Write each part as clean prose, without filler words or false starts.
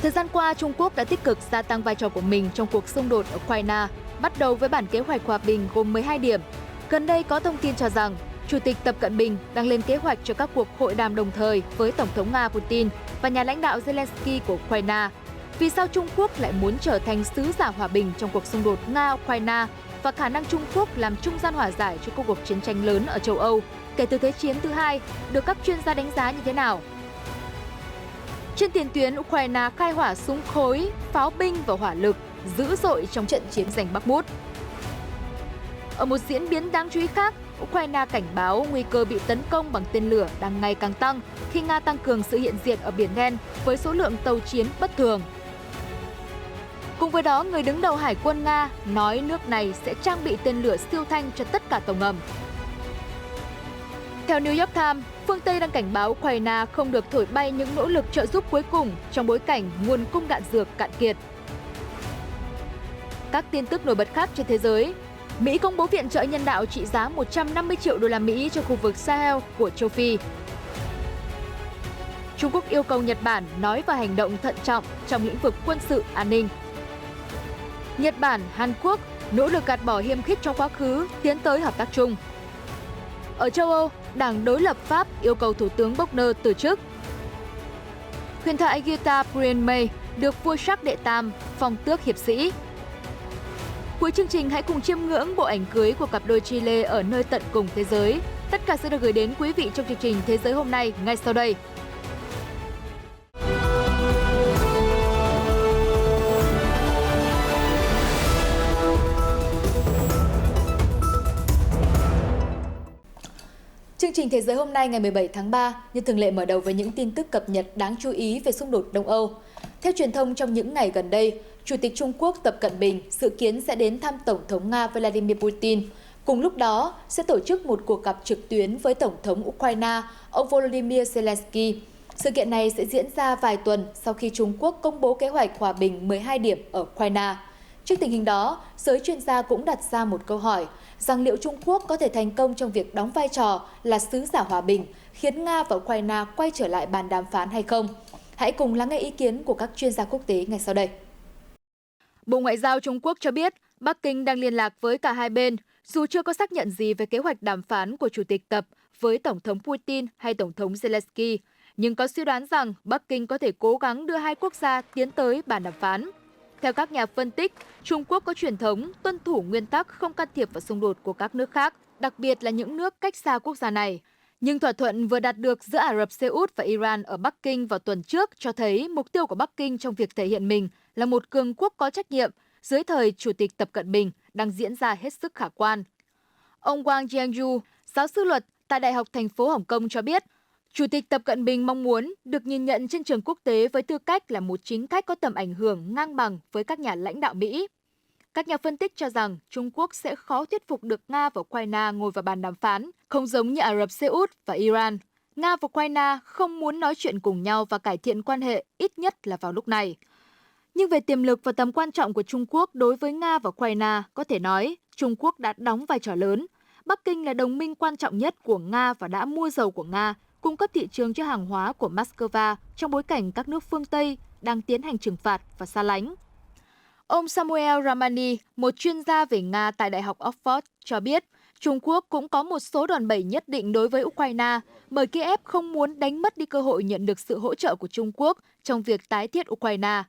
Thời gian qua, Trung Quốc đã tích cực gia tăng vai trò của mình trong cuộc xung đột ở Ukraine, bắt đầu với bản kế hoạch hòa bình gồm 12 điểm. Gần đây có thông tin cho rằng, Chủ tịch Tập Cận Bình đang lên kế hoạch cho các cuộc hội đàm đồng thời với Tổng thống Nga Putin và nhà lãnh đạo Zelensky của Ukraine. Vì sao Trung Quốc lại muốn trở thành sứ giả hòa bình trong cuộc xung đột Nga-Ukraine và khả năng Trung Quốc làm trung gian hòa giải cho cuộc chiến tranh lớn ở châu Âu kể từ Thế chiến thứ hai được các chuyên gia đánh giá như thế nào? Trên tiền tuyến, Ukraine khai hỏa súng khối, pháo binh và hỏa lực dữ dội trong trận chiến giành Bakhmut. Ở một diễn biến đáng chú ý khác, Ukraine cảnh báo nguy cơ bị tấn công bằng tên lửa đang ngày càng tăng khi Nga tăng cường sự hiện diện ở Biển Đen với số lượng tàu chiến bất thường. Cùng với đó, người đứng đầu Hải quân Nga nói nước này sẽ trang bị tên lửa siêu thanh cho tất cả tàu ngầm. Theo New York Times, phương Tây đang cảnh báo Ukraine không được thổi bay những nỗ lực trợ giúp cuối cùng trong bối cảnh nguồn cung đạn dược cạn kiệt. Các tin tức nổi bật khác trên thế giới. Mỹ công bố viện trợ nhân đạo trị giá 150 triệu đô la Mỹ cho khu vực Sahel của châu Phi. Trung Quốc yêu cầu Nhật Bản nói và hành động thận trọng trong lĩnh vực quân sự an ninh. Nhật Bản, Hàn Quốc nỗ lực gạt bỏ hiềm khích trong quá khứ, tiến tới hợp tác chung. Ở châu Âu, Đảng đối lập Pháp yêu cầu Thủ tướng Bochner từ chức. Huyền thoại guitar Brian May được vua Charles đệ Tam phong tước hiệp sĩ. Cuối chương trình hãy cùng chiêm ngưỡng bộ ảnh cưới của cặp đôi Chile ở nơi tận cùng thế giới. Tất cả sẽ được gửi đến quý vị trong chương trình Thế giới hôm nay ngay sau đây. Chương trình Thế giới hôm nay ngày 17 tháng 3 như thường lệ mở đầu với những tin tức cập nhật đáng chú ý về xung đột Đông Âu. Theo truyền thông trong những ngày gần đây, Chủ tịch Trung Quốc Tập Cận Bình dự kiến sẽ đến thăm Tổng thống Nga Vladimir Putin. Cùng lúc đó, sẽ tổ chức một cuộc gặp trực tuyến với Tổng thống Ukraine, ông Volodymyr Zelensky. Sự kiện này sẽ diễn ra vài tuần sau khi Trung Quốc công bố kế hoạch hòa bình 12 điểm ở Ukraine. Trước tình hình đó, giới chuyên gia cũng đặt ra một câu hỏi rằng liệu Trung Quốc có thể thành công trong việc đóng vai trò là sứ giả hòa bình, khiến Nga và Ukraine quay trở lại bàn đàm phán hay không? Hãy cùng lắng nghe ý kiến của các chuyên gia quốc tế ngay sau đây. Bộ Ngoại giao Trung Quốc cho biết Bắc Kinh đang liên lạc với cả hai bên, dù chưa có xác nhận gì về kế hoạch đàm phán của Chủ tịch Tập với Tổng thống Putin hay Tổng thống Zelensky, nhưng có suy đoán rằng Bắc Kinh có thể cố gắng đưa hai quốc gia tiến tới bàn đàm phán. Theo các nhà phân tích, Trung Quốc có truyền thống tuân thủ nguyên tắc không can thiệp vào xung đột của các nước khác, đặc biệt là những nước cách xa quốc gia này. Nhưng thỏa thuận vừa đạt được giữa Ả Rập Xê Út và Iran ở Bắc Kinh vào tuần trước cho thấy mục tiêu của Bắc Kinh trong việc thể hiện mình là một cường quốc có trách nhiệm dưới thời Chủ tịch Tập Cận Bình đang diễn ra hết sức khả quan. Ông Wang Jianyu, giáo sư luật tại Đại học thành phố Hồng Kông cho biết, Chủ tịch Tập Cận Bình mong muốn được nhìn nhận trên trường quốc tế với tư cách là một chính khách có tầm ảnh hưởng ngang bằng với các nhà lãnh đạo Mỹ. Các nhà phân tích cho rằng Trung Quốc sẽ khó thuyết phục được Nga và Ukraine ngồi vào bàn đàm phán, không giống như Ả Rập Xê Út và Iran. Nga và Ukraine không muốn nói chuyện cùng nhau và cải thiện quan hệ, ít nhất là vào lúc này. Nhưng về tiềm lực và tầm quan trọng của Trung Quốc đối với Nga và Ukraine, có thể nói Trung Quốc đã đóng vai trò lớn. Bắc Kinh là đồng minh quan trọng nhất của Nga và đã mua dầu của Nga, cung cấp thị trường cho hàng hóa của Moscow trong bối cảnh các nước phương Tây đang tiến hành trừng phạt và xa lánh. Ông Samuel Ramani, một chuyên gia về Nga tại Đại học Oxford, cho biết Trung Quốc cũng có một số đòn bẩy nhất định đối với Ukraine, bởi Kiev không muốn đánh mất đi cơ hội nhận được sự hỗ trợ của Trung Quốc trong việc tái thiết Ukraine.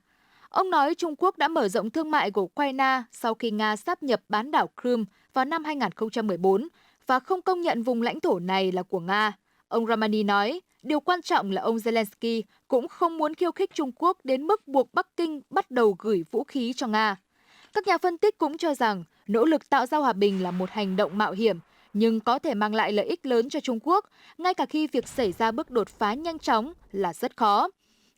Ông nói Trung Quốc đã mở rộng thương mại của Ukraine sau khi Nga sáp nhập bán đảo Crimea vào năm 2014 và không công nhận vùng lãnh thổ này là của Nga. Ông Ramani nói, điều quan trọng là ông Zelensky cũng không muốn khiêu khích Trung Quốc đến mức buộc Bắc Kinh bắt đầu gửi vũ khí cho Nga. Các nhà phân tích cũng cho rằng nỗ lực tạo ra hòa bình là một hành động mạo hiểm, nhưng có thể mang lại lợi ích lớn cho Trung Quốc, ngay cả khi việc xảy ra bước đột phá nhanh chóng là rất khó.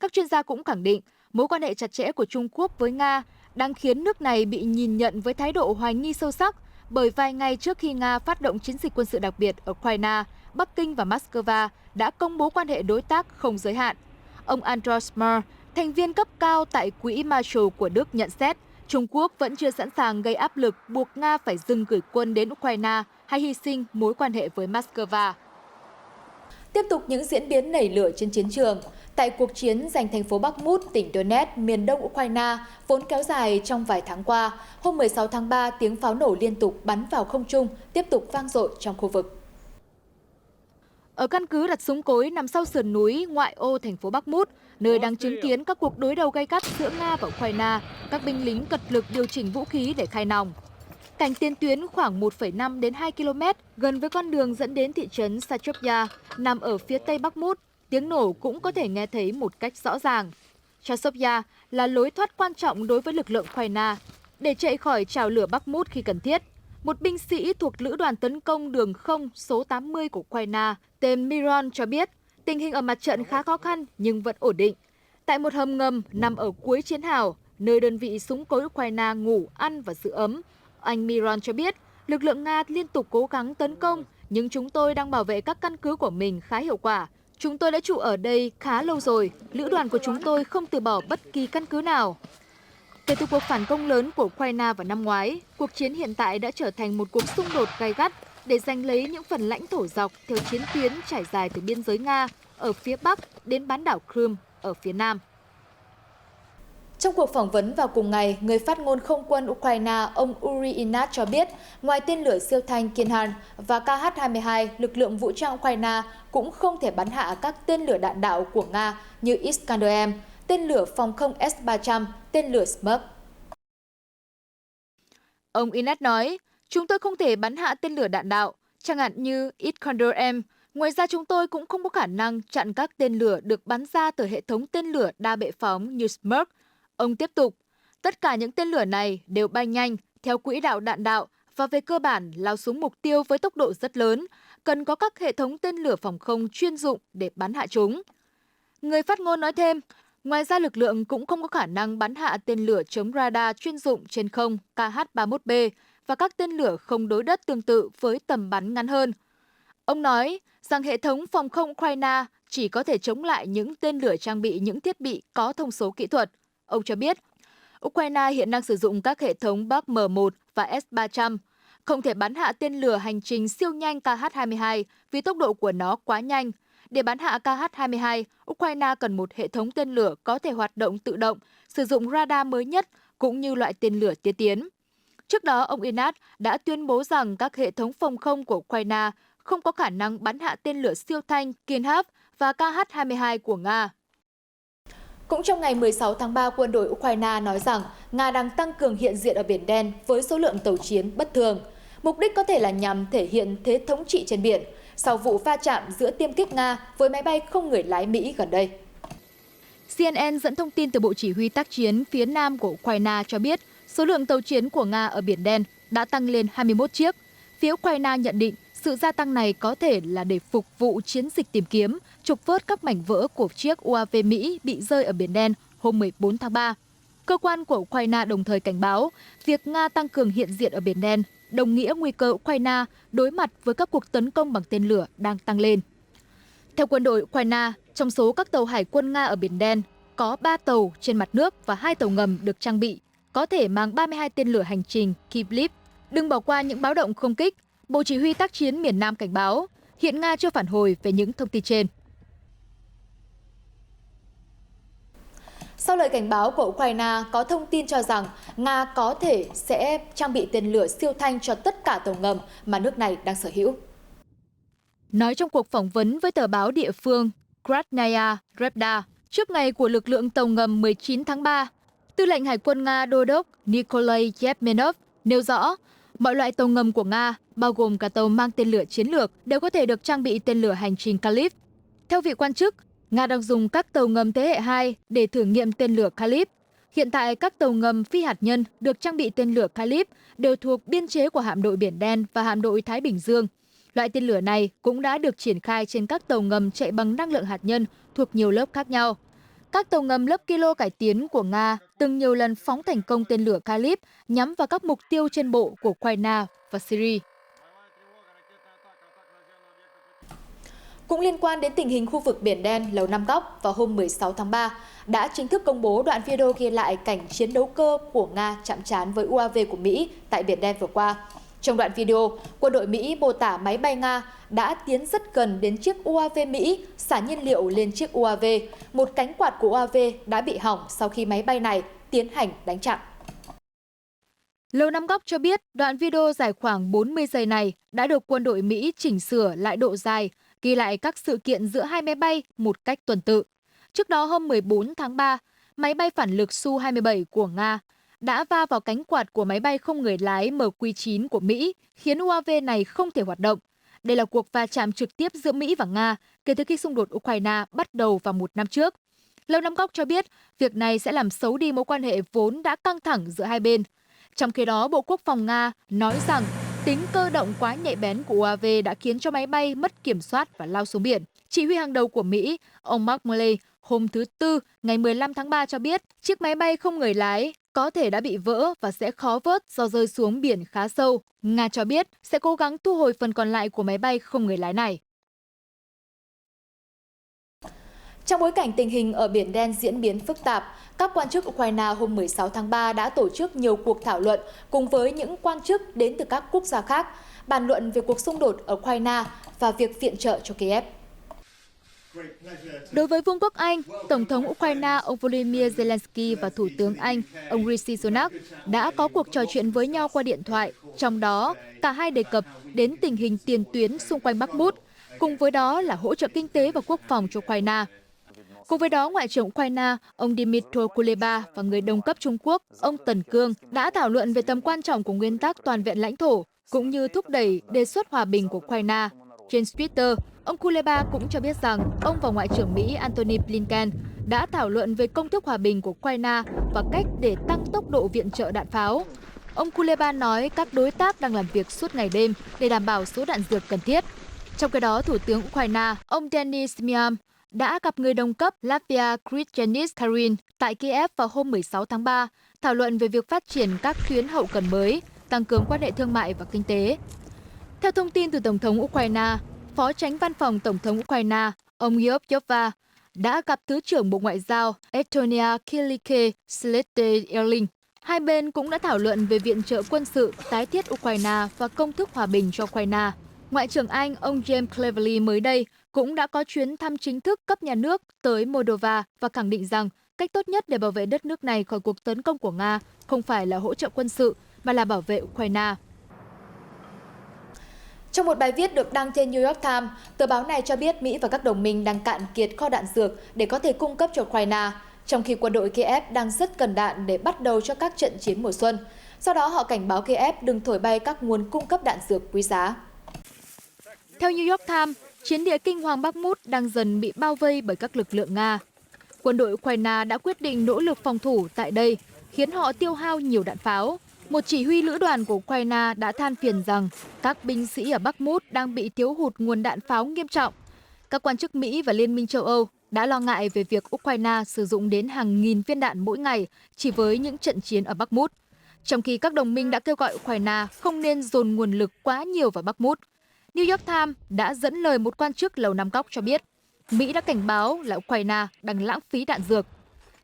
Các chuyên gia cũng khẳng định mối quan hệ chặt chẽ của Trung Quốc với Nga đang khiến nước này bị nhìn nhận với thái độ hoài nghi sâu sắc, bởi vài ngày trước khi Nga phát động chiến dịch quân sự đặc biệt ở Ukraine, Bắc Kinh và Moscow đã công bố quan hệ đối tác không giới hạn. Ông Andreas Marr, thành viên cấp cao tại Quỹ Marshall của Đức nhận xét, Trung Quốc vẫn chưa sẵn sàng gây áp lực buộc Nga phải dừng gửi quân đến Ukraine hay hy sinh mối quan hệ với Moscow. Tiếp tục những diễn biến nảy lửa trên chiến trường. Tại cuộc chiến giành thành phố Bakhmut, tỉnh Donetsk, miền đông Ukraine, vốn kéo dài trong vài tháng qua, hôm 16 tháng 3, tiếng pháo nổ liên tục bắn vào không trung, tiếp tục vang dội trong khu vực. Ở căn cứ đặt súng cối nằm sau sườn núi ngoại ô thành phố Bakhmut, nơi đang chứng kiến các cuộc đối đầu gay gắt giữa Nga và Ukraine, các binh lính cật lực điều chỉnh vũ khí để khai nòng. Cảnh tiền tuyến khoảng 1,5 đến 2 km gần với con đường dẫn đến thị trấn Sachovia nằm ở phía tây Bakhmut, tiếng nổ cũng có thể nghe thấy một cách rõ ràng. Sachovia là lối thoát quan trọng đối với lực lượng Ukraine để chạy khỏi trào lửa Bakhmut khi cần thiết. Một binh sĩ thuộc Lữ đoàn tấn công đường không số 80 của Ukraine tên Miron cho biết tình hình ở mặt trận khá khó khăn nhưng vẫn ổn định. Tại một hầm ngầm nằm ở cuối chiến hào, nơi đơn vị súng cối Ukraine ngủ, ăn và giữ ấm, anh Miron cho biết lực lượng Nga liên tục cố gắng tấn công nhưng chúng tôi đang bảo vệ các căn cứ của mình khá hiệu quả. Chúng tôi đã trụ ở đây khá lâu rồi, lữ đoàn của chúng tôi không từ bỏ bất kỳ căn cứ nào. Kể từ cuộc phản công lớn của Ukraine vào năm ngoái, cuộc chiến hiện tại đã trở thành một cuộc xung đột gay gắt để giành lấy những phần lãnh thổ dọc theo chiến tuyến trải dài từ biên giới Nga ở phía Bắc đến bán đảo Crimea ở phía Nam. Trong cuộc phỏng vấn vào cùng ngày, người phát ngôn không quân Ukraine ông Uri Inat cho biết, ngoài tên lửa siêu thanh Kinhan và KH-22, lực lượng vũ trang Ukraine cũng không thể bắn hạ các tên lửa đạn đạo của Nga như Iskander-M, tên lửa phòng không S-300, tên lửa Smerch. Ông Inat nói, chúng tôi không thể bắn hạ tên lửa đạn đạo, chẳng hạn như Iskander-M. Ngoài ra chúng tôi cũng không có khả năng chặn các tên lửa được bắn ra từ hệ thống tên lửa đa bệ phóng như Smerch. Ông tiếp tục, tất cả những tên lửa này đều bay nhanh theo quỹ đạo đạn đạo và về cơ bản lao xuống mục tiêu với tốc độ rất lớn, cần có các hệ thống tên lửa phòng không chuyên dụng để bắn hạ chúng. Người phát ngôn nói thêm, ngoài ra lực lượng cũng không có khả năng bắn hạ tên lửa chống radar chuyên dụng trên không KH-31B và các tên lửa không đối đất tương tự với tầm bắn ngắn hơn. Ông nói rằng hệ thống phòng không Ukraine chỉ có thể chống lại những tên lửa trang bị những thiết bị có thông số kỹ thuật. Ông cho biết, Ukraine hiện đang sử dụng các hệ thống Bak M1 và S-300, không thể bắn hạ tên lửa hành trình siêu nhanh KH-22 vì tốc độ của nó quá nhanh. Để bắn hạ KH-22, Ukraine cần một hệ thống tên lửa có thể hoạt động tự động, sử dụng radar mới nhất cũng như loại tên lửa tiên tiến. Trước đó, ông Inat đã tuyên bố rằng các hệ thống phòng không của Ukraine không có khả năng bắn hạ tên lửa siêu thanh Kinhav và KH-22 của Nga. Cũng trong ngày 16 tháng 3, quân đội Ukraine nói rằng Nga đang tăng cường hiện diện ở Biển Đen với số lượng tàu chiến bất thường. Mục đích có thể là nhằm thể hiện thế thống trị trên biển, sau vụ va chạm giữa tiêm kích Nga với máy bay không người lái Mỹ gần đây. CNN dẫn thông tin từ Bộ Chỉ huy tác chiến phía Nam của Ukraine cho biết số lượng tàu chiến của Nga ở Biển Đen đã tăng lên 21 chiếc. Phía Ukraine nhận định sự gia tăng này có thể là để phục vụ chiến dịch tìm kiếm, trục vớt các mảnh vỡ của chiếc UAV Mỹ bị rơi ở Biển Đen hôm 14 tháng 3. Cơ quan của Ukraine đồng thời cảnh báo việc Nga tăng cường hiện diện ở Biển Đen đồng nghĩa nguy cơ Ukraine đối mặt với các cuộc tấn công bằng tên lửa đang tăng lên. Theo quân đội Ukraine, trong số các tàu hải quân Nga ở Biển Đen, có 3 tàu trên mặt nước và 2 tàu ngầm được trang bị, có thể mang 32 tên lửa hành trình Kivlev. Đừng bỏ qua những báo động không kích. Bộ Chỉ huy tác chiến miền Nam cảnh báo, hiện Nga chưa phản hồi về những thông tin trên. Sau lời cảnh báo của Ukraine, có thông tin cho rằng Nga có thể sẽ trang bị tên lửa siêu thanh cho tất cả tàu ngầm mà nước này đang sở hữu. Nói trong cuộc phỏng vấn với tờ báo địa phương Krasnaya Zvezda trước ngày của lực lượng tàu ngầm 19 tháng 3, Tư lệnh Hải quân Nga Đô đốc Nikolai Yevmenov nêu rõ, mọi loại tàu ngầm của Nga, bao gồm cả tàu mang tên lửa chiến lược, đều có thể được trang bị tên lửa hành trình Kalib. Theo vị quan chức, Nga đang dùng các tàu ngầm thế hệ 2 để thử nghiệm tên lửa Kalib. Hiện tại, các tàu ngầm phi hạt nhân được trang bị tên lửa Kalib đều thuộc biên chế của hạm đội Biển Đen và hạm đội Thái Bình Dương. Loại tên lửa này cũng đã được triển khai trên các tàu ngầm chạy bằng năng lượng hạt nhân thuộc nhiều lớp khác nhau. Các tàu ngầm lớp Kilo cải tiến của Nga từng nhiều lần phóng thành công tên lửa Kalib nhắm vào các mục tiêu trên bộ của Ukraine và Syria. Cũng liên quan đến tình hình khu vực Biển Đen, Lầu Năm Góc, vào hôm 16 tháng 3 đã chính thức công bố đoạn video ghi lại cảnh chiến đấu cơ của Nga chạm trán với UAV của Mỹ tại Biển Đen vừa qua. Trong đoạn video, quân đội Mỹ mô tả máy bay Nga đã tiến rất gần đến chiếc UAV Mỹ xả nhiên liệu lên chiếc UAV. Một cánh quạt của UAV đã bị hỏng sau khi máy bay này tiến hành đánh chặn. Lầu Năm Góc cho biết đoạn video dài khoảng 40 giây này đã được quân đội Mỹ chỉnh sửa lại độ dài, ghi lại các sự kiện giữa hai máy bay một cách tuần tự. Trước đó hôm 14 tháng 3, máy bay phản lực Su-27 của Nga đã va vào cánh quạt của máy bay không người lái MQ-9 của Mỹ, khiến UAV này không thể hoạt động. Đây là cuộc va chạm trực tiếp giữa Mỹ và Nga kể từ khi xung đột Ukraine bắt đầu vào một năm trước. Lầu Năm Góc cho biết việc này sẽ làm xấu đi mối quan hệ vốn đã căng thẳng giữa hai bên. Trong khi đó, Bộ Quốc phòng Nga nói rằng tính cơ động quá nhạy bén của UAV đã khiến cho máy bay mất kiểm soát và lao xuống biển. Chỉ huy hàng đầu của Mỹ, ông Mark Milley, hôm thứ Tư, ngày 15 tháng 3 cho biết chiếc máy bay không người lái có thể đã bị vỡ và sẽ khó vớt do rơi xuống biển khá sâu. Nga cho biết sẽ cố gắng thu hồi phần còn lại của máy bay không người lái này. Trong bối cảnh tình hình ở Biển Đen diễn biến phức tạp, các quan chức Ukraine hôm 16 tháng 3 đã tổ chức nhiều cuộc thảo luận cùng với những quan chức đến từ các quốc gia khác, bàn luận về cuộc xung đột ở Ukraine và việc viện trợ cho Kiev. Đối với Vương quốc Anh, Tổng thống Ukraine ông Volodymyr Zelensky và Thủ tướng Anh ông Rishi Sunak đã có cuộc trò chuyện với nhau qua điện thoại, trong đó cả hai đề cập đến tình hình tiền tuyến xung quanh Bakhmut, cùng với đó là hỗ trợ kinh tế và quốc phòng cho Ukraine. Cùng với đó, Ngoại trưởng Ukraine ông Dmytro Kuleba và người đồng cấp Trung Quốc ông Tần Cương đã thảo luận về tầm quan trọng của nguyên tắc toàn vẹn lãnh thổ, cũng như thúc đẩy đề xuất hòa bình của Ukraine. Trên Twitter, ông Kuleba cũng cho biết rằng ông và Ngoại trưởng Mỹ Antony Blinken đã thảo luận về công thức hòa bình của Ukraine và cách để tăng tốc độ viện trợ đạn pháo. Ông Kuleba nói các đối tác đang làm việc suốt ngày đêm để đảm bảo số đạn dược cần thiết. Trong khi đó, Thủ tướng Ukraine ông Denis Symian đã gặp người đồng cấp Latvia Krišjānis Kariņš tại Kiev vào hôm 16 tháng 3, thảo luận về việc phát triển các tuyến hậu cần mới, tăng cường quan hệ thương mại và kinh tế. Theo thông tin từ Tổng thống Ukraine, Phó Chánh Văn phòng Tổng thống Ukraine, ông Lyubov đã gặp Thứ trưởng Bộ Ngoại giao Estonia Kilike Slete-Erling. Hai bên cũng đã thảo luận về viện trợ quân sự, tái thiết Ukraine và công thức hòa bình cho Ukraine. Ngoại trưởng Anh ông James Cleverly mới đây cũng đã có chuyến thăm chính thức cấp nhà nước tới Moldova và khẳng định rằng cách tốt nhất để bảo vệ đất nước này khỏi cuộc tấn công của Nga không phải là hỗ trợ quân sự mà là bảo vệ Ukraine. Trong một bài viết được đăng trên New York Times, tờ báo này cho biết Mỹ và các đồng minh đang cạn kiệt kho đạn dược để có thể cung cấp cho Ukraine, trong khi quân đội Kiev đang rất cần đạn để bắt đầu cho các trận chiến mùa xuân. Sau đó họ cảnh báo Kiev đừng thổi bay các nguồn cung cấp đạn dược quý giá. Theo New York Times, chiến địa kinh hoàng Bakhmut đang dần bị bao vây bởi các lực lượng Nga. Quân đội Ukraine đã quyết định nỗ lực phòng thủ tại đây, khiến họ tiêu hao nhiều đạn pháo. Một chỉ huy lữ đoàn của Ukraine đã than phiền rằng các binh sĩ ở Bakhmut đang bị thiếu hụt nguồn đạn pháo nghiêm trọng. Các quan chức Mỹ và Liên minh châu Âu đã lo ngại về việc Ukraine sử dụng đến hàng nghìn viên đạn mỗi ngày chỉ với những trận chiến ở Bakhmut, trong khi các đồng minh đã kêu gọi Ukraine không nên dồn nguồn lực quá nhiều vào Bakhmut. New York Times đã dẫn lời một quan chức Lầu Năm Góc cho biết Mỹ đã cảnh báo là Ukraine đang lãng phí đạn dược.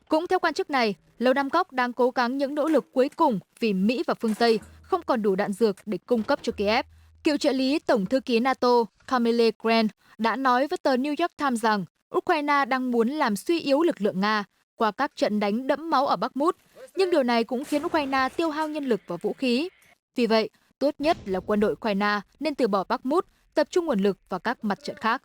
Cũng theo quan chức này, Lầu Năm Góc đang cố gắng những nỗ lực cuối cùng vì Mỹ và phương Tây không còn đủ đạn dược để cung cấp cho Kiev. Cựu trợ lý Tổng thư ký NATO Camille Grant đã nói với tờ New York Times rằng Ukraine đang muốn làm suy yếu lực lượng Nga qua các trận đánh đẫm máu ở Bakhmut, nhưng điều này cũng khiến Ukraine tiêu hao nhân lực và vũ khí. Vì vậy, tốt nhất là quân đội Ukraine nên từ bỏ Bakhmut, tập trung nguồn lực vào các mặt trận khác.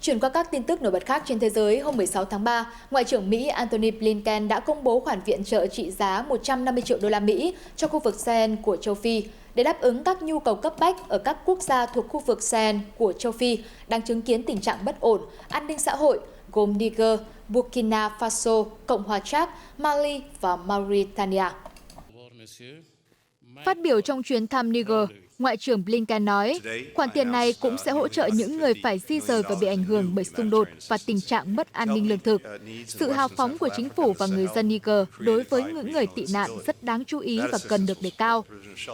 Chuyển qua các tin tức nổi bật khác trên thế giới, hôm 16 tháng 3, Ngoại trưởng Mỹ Antony Blinken đã công bố khoản viện trợ trị giá 150 triệu đô la Mỹ cho khu vực Sahel của châu Phi để đáp ứng các nhu cầu cấp bách ở các quốc gia thuộc khu vực Sahel của châu Phi đang chứng kiến tình trạng bất ổn, an ninh xã hội, gồm Niger, Burkina Faso, Cộng hòa Chad, Mali và Mauritania. Phát biểu trong chuyến thăm Niger, Ngoại trưởng Blinken nói, khoản tiền này cũng sẽ hỗ trợ những người phải di rời và bị ảnh hưởng bởi xung đột và tình trạng mất an ninh lương thực. Sự hào phóng của chính phủ và người dân Niger đối với những người tị nạn rất đáng chú ý và cần được đề cao.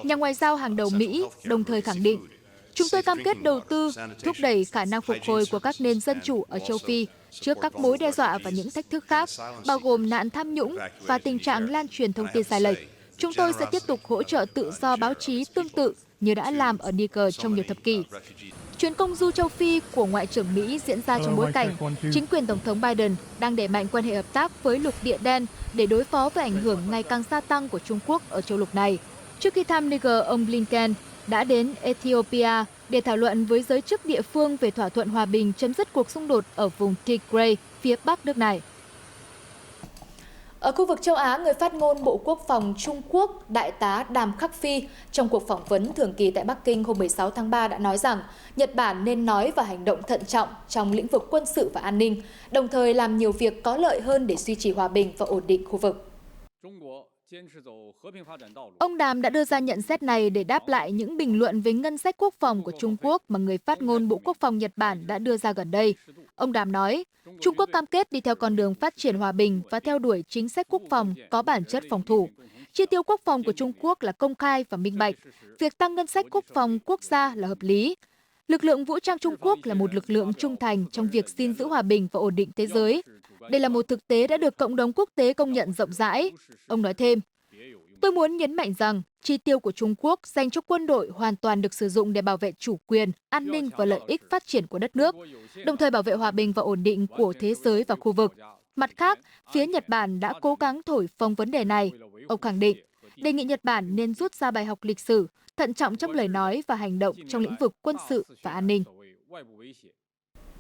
Nhà ngoại giao hàng đầu Mỹ đồng thời khẳng định, chúng tôi cam kết đầu tư, thúc đẩy khả năng phục hồi của các nền dân chủ ở châu Phi trước các mối đe dọa và những thách thức khác, bao gồm nạn tham nhũng và tình trạng lan truyền thông tin sai lệch. Chúng tôi sẽ tiếp tục hỗ trợ tự do báo chí tương tự như đã làm ở Niger trong nhiều thập kỷ. Chuyến công du châu Phi của Ngoại trưởng Mỹ diễn ra trong bối cảnh chính quyền Tổng thống Biden đang đẩy mạnh quan hệ hợp tác với lục địa đen để đối phó với ảnh hưởng ngày càng gia tăng của Trung Quốc ở châu lục này. Trước khi thăm Niger, ông Blinken đã đến Ethiopia để thảo luận với giới chức địa phương về thỏa thuận hòa bình chấm dứt cuộc xung đột ở vùng Tigray, phía bắc nước này. Ở khu vực châu Á, người phát ngôn Bộ Quốc phòng Trung Quốc, Đại tá Đàm Khắc Phi, trong cuộc phỏng vấn thường kỳ tại Bắc Kinh hôm 16 tháng 3 đã nói rằng Nhật Bản nên nói và hành động thận trọng trong lĩnh vực quân sự và an ninh, đồng thời làm nhiều việc có lợi hơn để duy trì hòa bình và ổn định khu vực. Ông Đàm đã đưa ra nhận xét này để đáp lại những bình luận về ngân sách quốc phòng của Trung Quốc mà người phát ngôn Bộ Quốc phòng Nhật Bản đã đưa ra gần đây. Ông Đàm nói, Trung Quốc cam kết đi theo con đường phát triển hòa bình và theo đuổi chính sách quốc phòng có bản chất phòng thủ. Chi tiêu quốc phòng của Trung Quốc là công khai và minh bạch. Việc tăng ngân sách quốc phòng quốc gia là hợp lý. Lực lượng vũ trang Trung Quốc là một lực lượng trung thành trong việc gìn giữ hòa bình và ổn định thế giới. Đây là một thực tế đã được cộng đồng quốc tế công nhận rộng rãi. Ông nói thêm, tôi muốn nhấn mạnh rằng chi tiêu của Trung Quốc dành cho quân đội hoàn toàn được sử dụng để bảo vệ chủ quyền, an ninh và lợi ích phát triển của đất nước, đồng thời bảo vệ hòa bình và ổn định của thế giới và khu vực. Mặt khác, phía Nhật Bản đã cố gắng thổi phồng vấn đề này. Ông khẳng định, đề nghị Nhật Bản nên rút ra bài học lịch sử, thận trọng trong lời nói và hành động trong lĩnh vực quân sự và an ninh.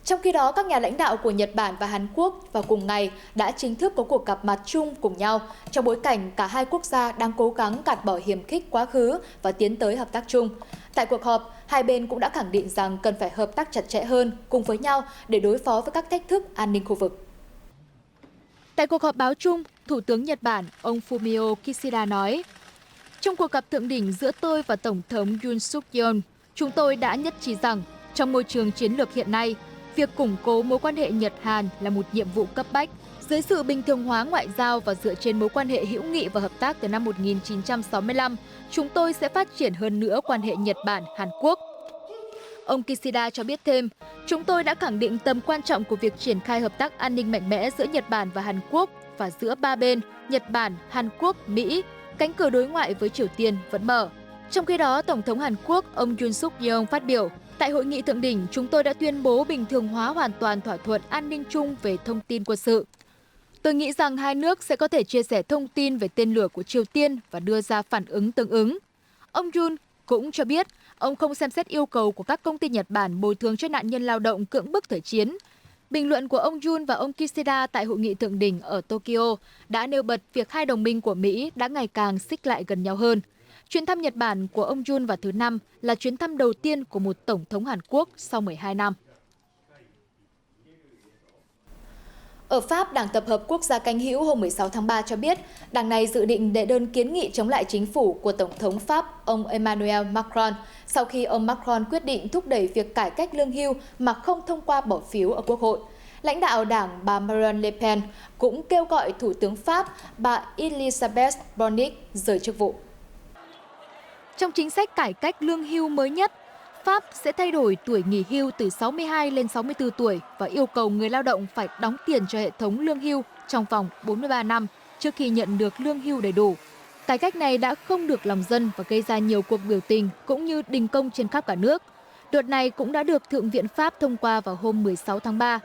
Trong khi đó, các nhà lãnh đạo của Nhật Bản và Hàn Quốc vào cùng ngày đã chính thức có cuộc gặp mặt chung cùng nhau trong bối cảnh cả hai quốc gia đang cố gắng gạt bỏ hiềm khích quá khứ và tiến tới hợp tác chung. Tại cuộc họp, hai bên cũng đã khẳng định rằng cần phải hợp tác chặt chẽ hơn cùng với nhau để đối phó với các thách thức an ninh khu vực. Tại cuộc họp báo chung, Thủ tướng Nhật Bản, ông Fumio Kishida nói, trong cuộc gặp thượng đỉnh giữa tôi và Tổng thống Yoon Suk Yeol, chúng tôi đã nhất trí rằng trong môi trường chiến lược hiện nay, việc củng cố mối quan hệ Nhật-Hàn là một nhiệm vụ cấp bách. Dưới sự bình thường hóa ngoại giao và dựa trên mối quan hệ hữu nghị và hợp tác từ năm 1965, chúng tôi sẽ phát triển hơn nữa quan hệ Nhật Bản-Hàn Quốc. Ông Kishida cho biết thêm, chúng tôi đã khẳng định tầm quan trọng của việc triển khai hợp tác an ninh mạnh mẽ giữa Nhật Bản và Hàn Quốc và giữa ba bên Nhật Bản, Hàn Quốc, Mỹ, cánh cửa đối ngoại với Triều Tiên vẫn mở. Trong khi đó, Tổng thống Hàn Quốc ông Yoon Suk Yeol phát biểu, tại hội nghị thượng đỉnh, chúng tôi đã tuyên bố bình thường hóa hoàn toàn thỏa thuận an ninh chung về thông tin quân sự. Tôi nghĩ rằng hai nước sẽ có thể chia sẻ thông tin về tên lửa của Triều Tiên và đưa ra phản ứng tương ứng. Ông Yoon cũng cho biết ông không xem xét yêu cầu của các công ty Nhật Bản bồi thường cho nạn nhân lao động cưỡng bức thời chiến. Bình luận của ông Yoon và ông Kishida tại hội nghị thượng đỉnh ở Tokyo đã nêu bật việc hai đồng minh của Mỹ đã ngày càng xích lại gần nhau hơn. Chuyến thăm Nhật Bản của ông Yoon vào thứ Năm là chuyến thăm đầu tiên của một Tổng thống Hàn Quốc sau 12 năm. Ở Pháp, Đảng Tập hợp Quốc gia Cánh hữu hôm 16 tháng 3 cho biết đảng này dự định đệ đơn kiến nghị chống lại chính phủ của Tổng thống Pháp ông Emmanuel Macron sau khi ông Macron quyết định thúc đẩy việc cải cách lương hưu mà không thông qua bỏ phiếu ở Quốc hội. Lãnh đạo đảng bà Marine Le Pen cũng kêu gọi Thủ tướng Pháp bà Elisabeth Borne rời chức vụ. Trong chính sách cải cách lương hưu mới nhất, Pháp sẽ thay đổi tuổi nghỉ hưu từ 62 lên 64 tuổi và yêu cầu người lao động phải đóng tiền cho hệ thống lương hưu trong vòng 43 năm trước khi nhận được lương hưu đầy đủ. Cải cách này đã không được lòng dân và gây ra nhiều cuộc biểu tình cũng như đình công trên khắp cả nước. Luật này cũng đã được Thượng viện Pháp thông qua vào hôm 16 tháng 3.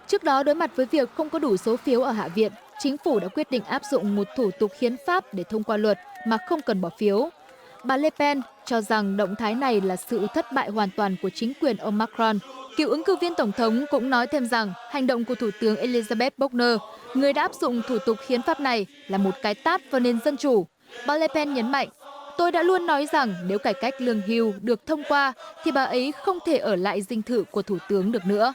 Trước đó, đối mặt với việc không có đủ số phiếu ở Hạ viện, chính phủ đã quyết định áp dụng một thủ tục hiến pháp để thông qua luật mà không cần bỏ phiếu. Bà Le Pen cho rằng động thái này là sự thất bại hoàn toàn của chính quyền ông Macron. Cựu ứng cử viên Tổng thống cũng nói thêm rằng hành động của Thủ tướng Elisabeth Borne, người đã áp dụng thủ tục hiến pháp này, là một cái tát vào nền dân chủ. Bà Le Pen nhấn mạnh, tôi đã luôn nói rằng nếu cải cách lương hưu được thông qua thì bà ấy không thể ở lại dinh thự của Thủ tướng được nữa.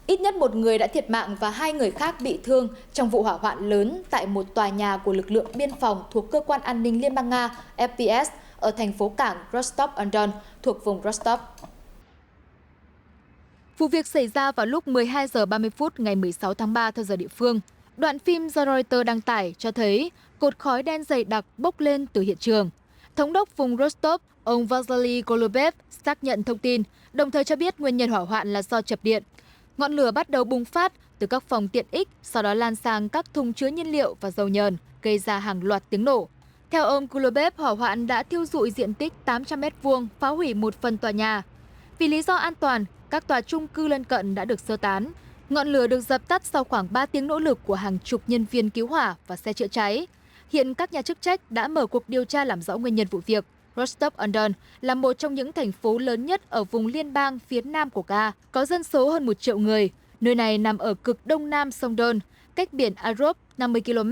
Ít nhất một người đã thiệt mạng và 2 người khác bị thương trong vụ hỏa hoạn lớn tại một tòa nhà của lực lượng biên phòng thuộc Cơ quan An ninh Liên bang Nga FPS ở thành phố cảng Rostov-on-Don thuộc vùng Rostov. Vụ việc xảy ra vào lúc 12 giờ 30 phút ngày 16 tháng 3 theo giờ địa phương. Đoạn phim do Reuters đăng tải cho thấy cột khói đen dày đặc bốc lên từ hiện trường. Thống đốc vùng Rostov, ông Vasily Golubev xác nhận thông tin, đồng thời cho biết nguyên nhân hỏa hoạn là do chập điện. Ngọn lửa bắt đầu bùng phát từ các phòng tiện ích, sau đó lan sang các thùng chứa nhiên liệu và dầu nhờn, gây ra hàng loạt tiếng nổ. Theo ông Kulobev, hỏa hoạn đã thiêu rụi diện tích 800 m², phá hủy một phần tòa nhà. Vì lý do an toàn, các tòa chung cư lân cận đã được sơ tán. Ngọn lửa được dập tắt sau khoảng 3 tiếng nỗ lực của hàng chục nhân viên cứu hỏa và xe chữa cháy. Hiện các nhà chức trách đã mở cuộc điều tra làm rõ nguyên nhân vụ việc. Rostov-on-Don là một trong những thành phố lớn nhất ở vùng liên bang phía nam của Nga, có dân số hơn 1 triệu người. Nơi này nằm ở cực đông nam sông Don, cách biển Azov 50 km.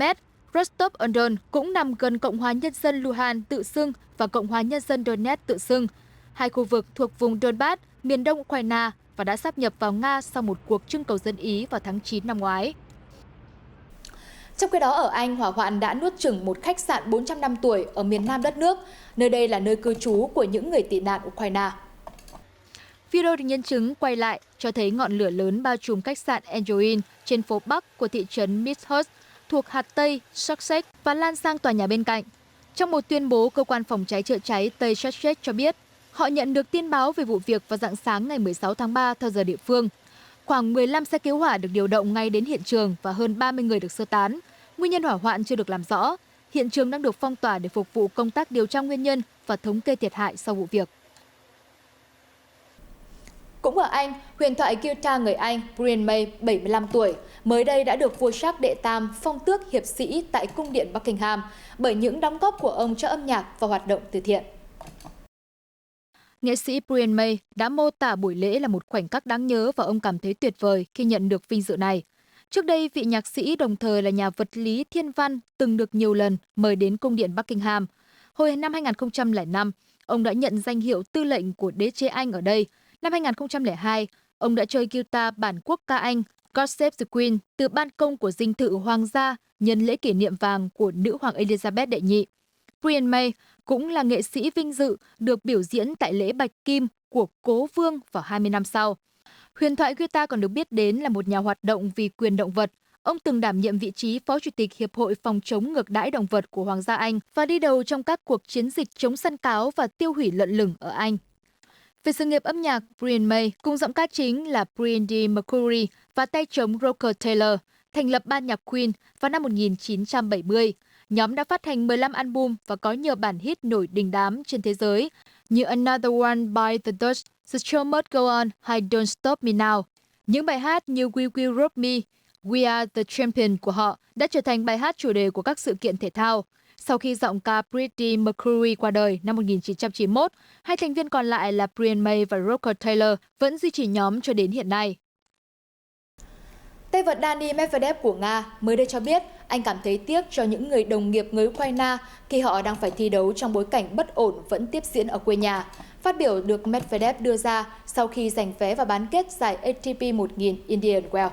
Rostov-on-Don cũng nằm gần Cộng hòa Nhân dân Luhansk tự xưng và Cộng hòa Nhân dân Donetsk tự xưng, hai khu vực thuộc vùng Donbass, miền đông Ukraine và đã sáp nhập vào Nga sau một cuộc trưng cầu dân Ý vào tháng 9 năm ngoái. Trong khi đó ở Anh, hỏa hoạn đã nuốt chửng một khách sạn 400 năm tuổi ở miền nam đất nước. Nơi đây là nơi cư trú của những người tị nạn Ukraine. Video được nhân chứng quay lại cho thấy ngọn lửa lớn bao trùm khách sạn Enjoin trên phố Bắc của thị trấn Midhurst thuộc hạt Tây Sussex và lan sang tòa nhà bên cạnh. Trong một tuyên bố, cơ quan phòng cháy chữa cháy Tây Sussex cho biết họ nhận được tin báo về vụ việc vào rạng sáng ngày 16 tháng 3 theo giờ địa phương. Khoảng 15 xe cứu hỏa được điều động ngay đến hiện trường và hơn 30 người được sơ tán. Nguyên nhân hỏa hoạn chưa được làm rõ. Hiện trường đang được phong tỏa để phục vụ công tác điều tra nguyên nhân và thống kê thiệt hại sau vụ việc. Cũng ở Anh, huyền thoại guitar người Anh Brian May, 75 tuổi, mới đây đã được vua Charles đệ Tam phong tước hiệp sĩ tại cung điện Buckingham bởi những đóng góp của ông cho âm nhạc và hoạt động từ thiện. Nghệ sĩ Brian May đã mô tả buổi lễ là một khoảnh khắc đáng nhớ và ông cảm thấy tuyệt vời khi nhận được vinh dự này. Trước đây, vị nhạc sĩ đồng thời là nhà vật lý thiên văn từng được nhiều lần mời đến cung điện Buckingham. Hồi năm 2005, ông đã nhận danh hiệu tư lệnh của đế chế Anh ở đây. Năm 2002, ông đã chơi guitar bản quốc ca Anh God Save the Queen từ ban công của dinh thự hoàng gia nhân lễ kỷ niệm vàng của nữ hoàng Elizabeth đệ nhị. Brian May cũng là nghệ sĩ vinh dự được biểu diễn tại lễ Bạch Kim của Cố Vương vào 20 năm sau. Huyền thoại guitar còn được biết đến là một nhà hoạt động vì quyền động vật. Ông từng đảm nhiệm vị trí Phó Chủ tịch Hiệp hội phòng chống ngược đãi động vật của Hoàng gia Anh và đi đầu trong các cuộc chiến dịch chống săn cáo và tiêu hủy lợn lửng ở Anh. Về sự nghiệp âm nhạc, Brian May cùng giọng ca chính là Freddie Mercury và tay trống Roger Taylor thành lập ban nhạc Queen vào năm 1970. Nhóm đã phát hành 15 album và có nhiều bản hit nổi đình đám trên thế giới như Another One by the Dutch, The Show Must Go On hay Don't Stop Me Now. Những bài hát như We Will Rock Me, We Are the Champion của họ đã trở thành bài hát chủ đề của các sự kiện thể thao. Sau khi giọng ca Freddie Mercury qua đời năm 1991, hai thành viên còn lại là Brian May và Roger Taylor vẫn duy trì nhóm cho đến hiện nay. Tay vợt Dani Medvedev của Nga mới đây cho biết anh cảm thấy tiếc cho những người đồng nghiệp người Ukraine khi họ đang phải thi đấu trong bối cảnh bất ổn vẫn tiếp diễn ở quê nhà. Phát biểu được Medvedev đưa ra sau khi giành vé vào bán kết giải ATP 1000 Indian Wells.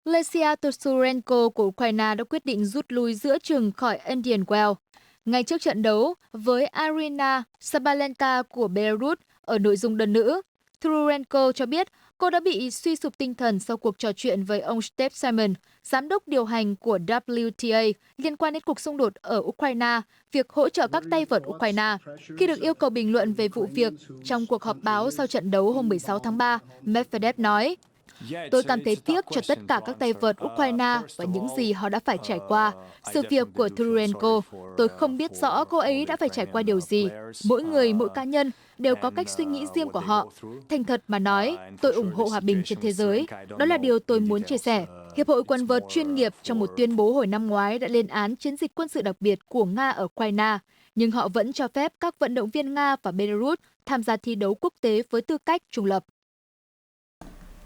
Lesia Tosurenko của Ukraine đã quyết định rút lui giữa chừng khỏi Indian Wells. Ngay trước trận đấu với Arina Sabalenka của Belarus ở nội dung đơn nữ, Tosurenko cho biết cô đã bị suy sụp tinh thần sau cuộc trò chuyện với ông Steve Simon, giám đốc điều hành của WTA liên quan đến cuộc xung đột ở Ukraine, việc hỗ trợ các tay vợt Ukraine. Khi được yêu cầu bình luận về vụ việc trong cuộc họp báo sau trận đấu hôm 16 tháng 3, Medvedev nói: "Tôi cảm thấy tiếc cho tất cả các tay vợt Ukraine và những gì họ đã phải trải qua. Sự việc của Turenko, tôi không biết rõ cô ấy đã phải trải qua điều gì. Mỗi người, mỗi cá nhân đều có cách suy nghĩ riêng của họ. Thành thật mà nói, tôi ủng hộ hòa bình trên thế giới. Đó là điều tôi muốn chia sẻ." Hiệp hội quần vợt chuyên nghiệp trong một tuyên bố hồi năm ngoái đã lên án chiến dịch quân sự đặc biệt của Nga ở Ukraine, nhưng họ vẫn cho phép các vận động viên Nga và Belarus tham gia thi đấu quốc tế với tư cách trung lập.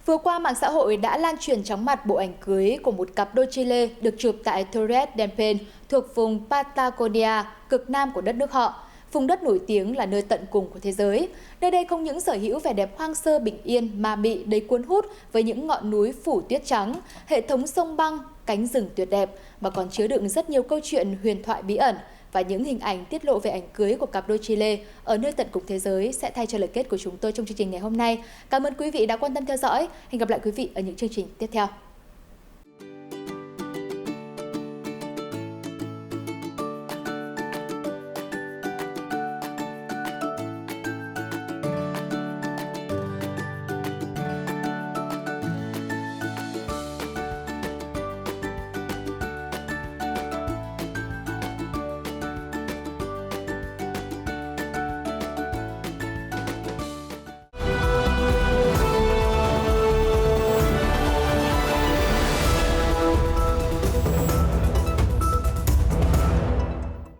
Vừa qua, mạng xã hội đã lan truyền chóng mặt bộ ảnh cưới của một cặp đôi Chile được chụp tại Torres del Paine thuộc vùng Patagonia, cực nam của đất nước họ, vùng đất nổi tiếng là nơi tận cùng của thế giới. Nơi đây không những sở hữu vẻ đẹp hoang sơ bình yên mà bị đầy cuốn hút với những ngọn núi phủ tuyết trắng, hệ thống sông băng, cánh rừng tuyệt đẹp, mà còn chứa đựng rất nhiều câu chuyện huyền thoại bí ẩn. Và những hình ảnh tiết lộ về ảnh cưới của cặp đôi Chile ở nơi tận cùng thế giới sẽ thay cho lời kết của chúng tôi trong chương trình ngày hôm nay. Cảm ơn quý vị đã quan tâm theo dõi. Hẹn gặp lại quý vị ở những chương trình tiếp theo.